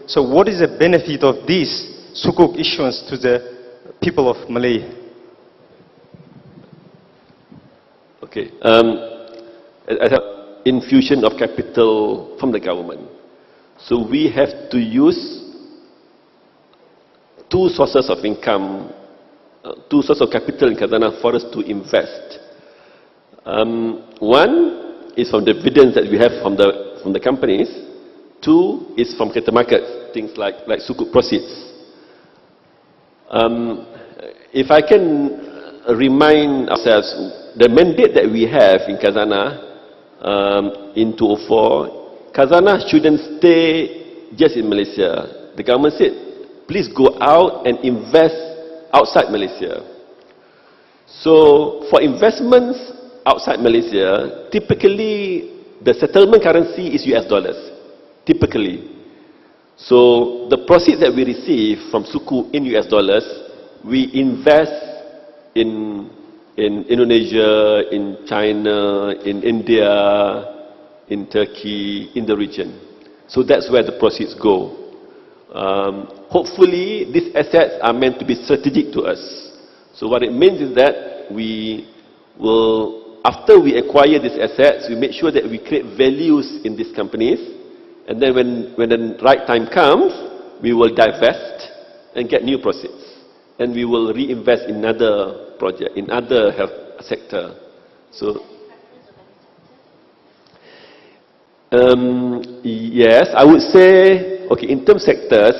So what is the benefit of this Sukuk issuance to the people of Malay? Okay. Infusion of capital from the government. So we have to use two sources of income, two sources of capital in Khazanah for us to invest. One is from the dividends that we have from the companies. Two is from capital markets, things like Sukuk proceeds. If I can remind ourselves, the mandate that we have in Khazanah in 2004, Khazanah shouldn't stay just in Malaysia. The government said, please go out and invest outside Malaysia. So for investments outside Malaysia, typically the settlement currency is US dollars, typically. So the proceeds that we receive from Sukuk in US dollars, we invest in Indonesia, in China, in India, in Turkey, in the region. So that's where the proceeds go. Hopefully, these assets are meant to be strategic to us. So what it means is that we will, after we acquire these assets, we make sure that we create values in these companies. And then when the right time comes, we will divest and get new proceeds. And we will reinvest in another project, in other health sector. So, yes, I would say, okay, in terms of sectors,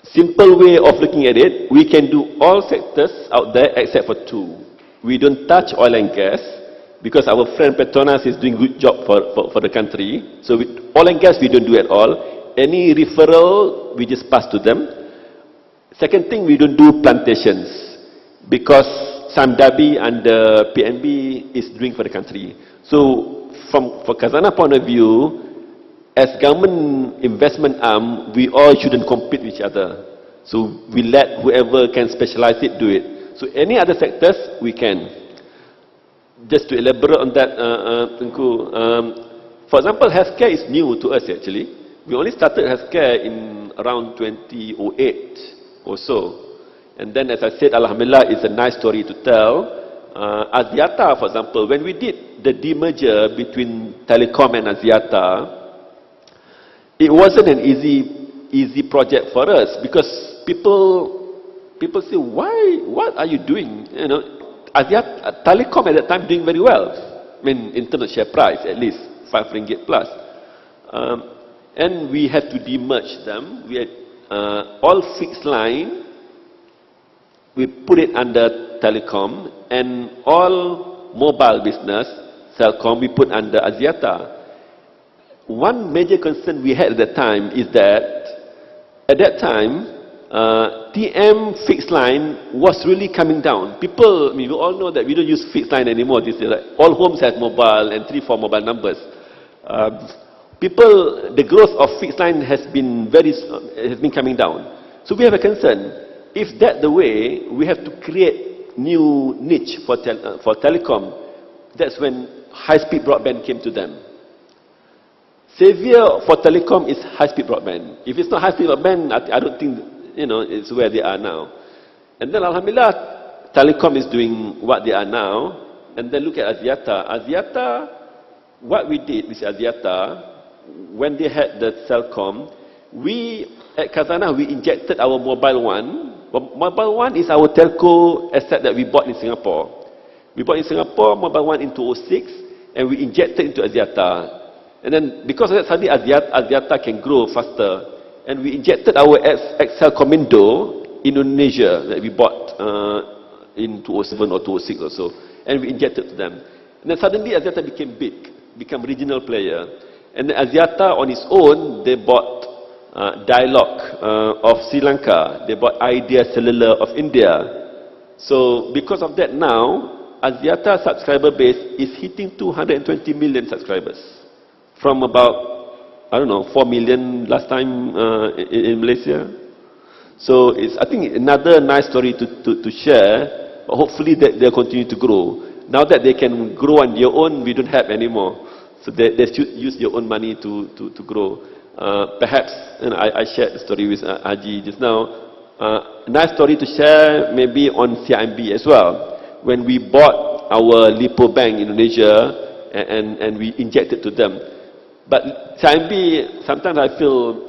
simple way of looking at it, we can do all sectors out there except for two. We don't touch oil and gas, because our friend Petronas is doing a good job for the country. So with oil and gas, we don't do at all. Any referral, we just pass to them. Second thing, we don't do plantations, because Samdabi and the PNB is doing for the country. So for Khazanah point of view, as government investment arm, we all shouldn't compete with each other. So we let whoever can specialize it do it. So any other sectors, we can. Just to elaborate on that, for example, healthcare is new to us actually. We only started healthcare in around 2008 or so. And then, as I said, Alhamdulillah, it's a nice story to tell. Axiata, for example, when we did the demerger between Telecom and Axiata, it wasn't an easy project for us, because people say, why? What are you doing? You know, Axiata, Telecom at that time doing very well. I mean, in terms of share price, at least RM5 plus. And we had to demerge them. We had all fixed line, we put it under Telecom, and all mobile business, Celcom, we put under Axiata. One major concern we had at that time is that, at that time, TM fixed line was really coming down. People, I mean, we all know that we don't use fixed line anymore. This is like, all homes have mobile and 3-4 mobile numbers. The growth of fixed line has been coming down. So we have a concern. If that's the way, we have to create new niche for telecom. That's when high-speed broadband came to them. Savior for telecom is high-speed broadband. If it's not high-speed broadband, I don't think, you know, it's where they are now. And then Alhamdulillah, telecom is doing what they are now. And then look at Axiata. Axiata, what we did with Axiata, when they had the Celcom, we at Khazanah, we injected our mobile one. Mobile one is our telco asset that we bought in Singapore. We bought in Singapore mobile one in 2006, and we injected into Axiata. And then because of that, suddenly Axiata can grow faster. And we injected our XL Commando in Indonesia that we bought in 2007 or 2006 or so. And we injected to them. And then suddenly Axiata became big, become regional player. And then Axiata on its own, they bought Dialog of Sri Lanka. They bought Idea Cellular of India. So because of that now, Axiata subscriber base is hitting 220 million subscribers. From about, I don't know, 4 million last time in Malaysia. So it's, I think, another nice story to share. But hopefully they'll continue to grow. Now that they can grow on their own, we don't have anymore. So they should use their own money to grow. Perhaps, I shared the story with Haji just now. Nice story to share maybe on CIMB as well. When we bought our Lipo Bank in Indonesia and we injected to them. But CIMB, sometimes I feel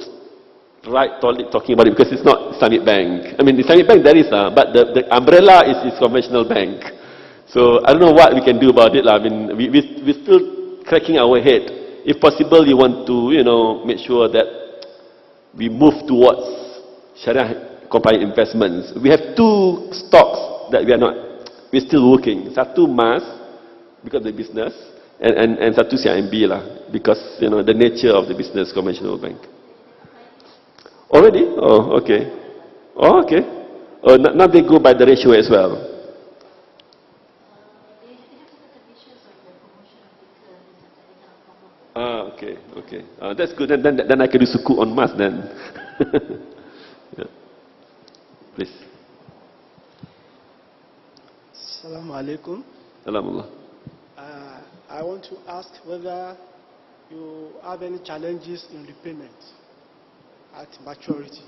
right talking about it because it's not Islamic Bank. I mean, the Islamic Bank there is, but the umbrella is conventional bank. So I don't know what we can do about it. I mean, we're still cracking our head. If possible, you want to, make sure that we move towards Sharia compliant investments. We have two stocks that we're still working. Satu Mas, because of the business, and satu CIMB lah, because, the nature of the business, conventional bank. Already? Oh, okay. Oh, okay. Oh, now they go by the ratio as well. Okay, okay. That's good. Then I can do Sukuk on Mas then. Yeah. Please. Assalamu alaikum. Alhamdulillah. I want to ask whether you have any challenges in repayment at maturity.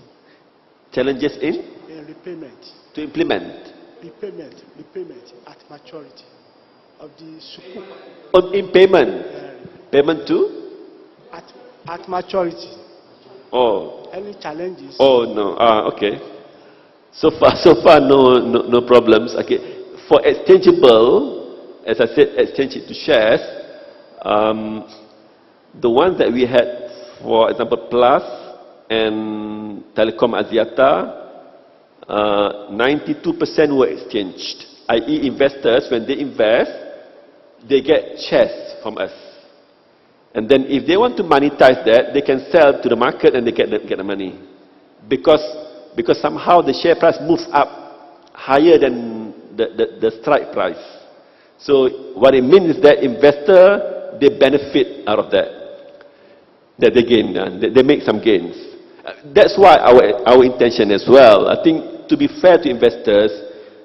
Challenges in? In repayment. To implement? Repayment at maturity of the Sukuk. In payment? Payment to? At maturity. Oh. Any challenges? Oh no. Okay. So far, no problems. Okay. For exchangeable, as I said, exchange it to shares. The ones that we had, for example, Plus and Telecom Axiata, 92% were exchanged. I.e., investors, when they invest, they get shares from us. And then if they want to monetize that, they can sell to the market and they get the money. Because somehow the share price moves up higher than the strike price. So what it means is that investor, they benefit out of that. That they gain, they make some gains. That's why our intention as well. I think to be fair to investors,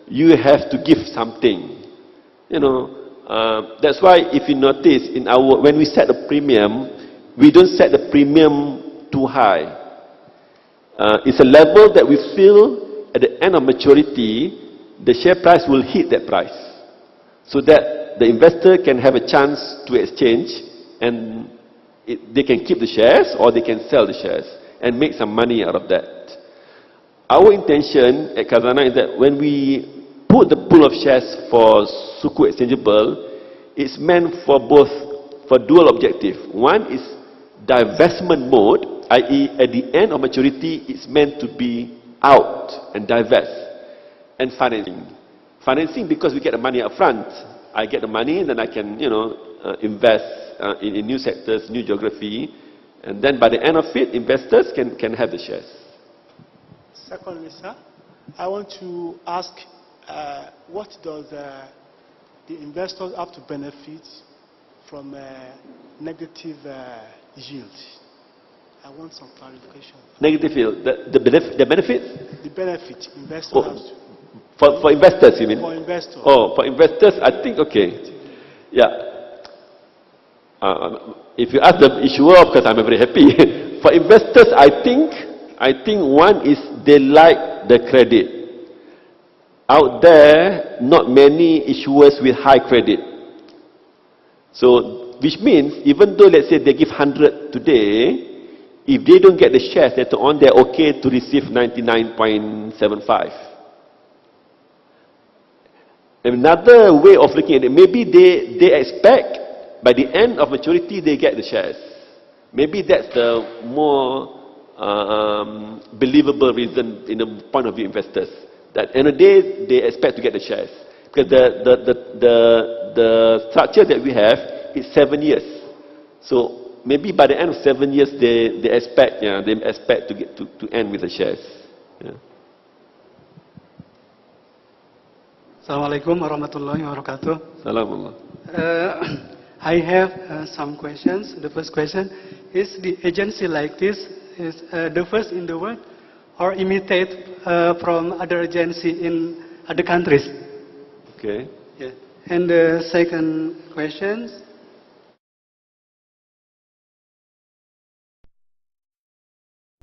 you have to give something. That's why if you notice when we set a premium, we don't set the premium too high. It's a level that we feel at the end of maturity, the share price will hit that price. So that the investor can have a chance to exchange and they can keep the shares or they can sell the shares and make some money out of that. Our intention at Khazanah is that when we put the pool of shares for Sukuk exchangeable, it's meant for dual objective. One is divestment mode, i.e. at the end of maturity, it's meant to be out and divest. And financing. Financing because we get the money up front. I get the money and then I can, invest in new sectors, new geography. And then by the end of it, investors can have the shares. Secondly, sir, I want to ask what does the investors have to benefit from negative yield? I want some clarification. Negative yield, the benefits? The benefit investors have to. For investors, you mean? For investors. Oh, for investors, I think, okay. Yeah. If you ask the issuer, of course, I'm very happy. For investors, I think one is they like the credit. Out there, not many issuers with high credit. So, which means, even though, let's say, they give 100 today, if they don't get the shares later on, they're okay to receive 99.75. Another way of looking at it, maybe they expect by the end of maturity they get the shares. Maybe that's the more believable reason in the point of view investors. That end of the day they expect to get the shares because the structure that we have is 7 years. So maybe by the end of 7 years they expect to get to end with the shares. Yeah. Assalamualaikum warahmatullahi wabarakatuh. Assalamualaikum. I have some questions. The first question is: the agency like this is the first in the world, or imitate from other agency in other countries? Okay. Yeah. And the second question: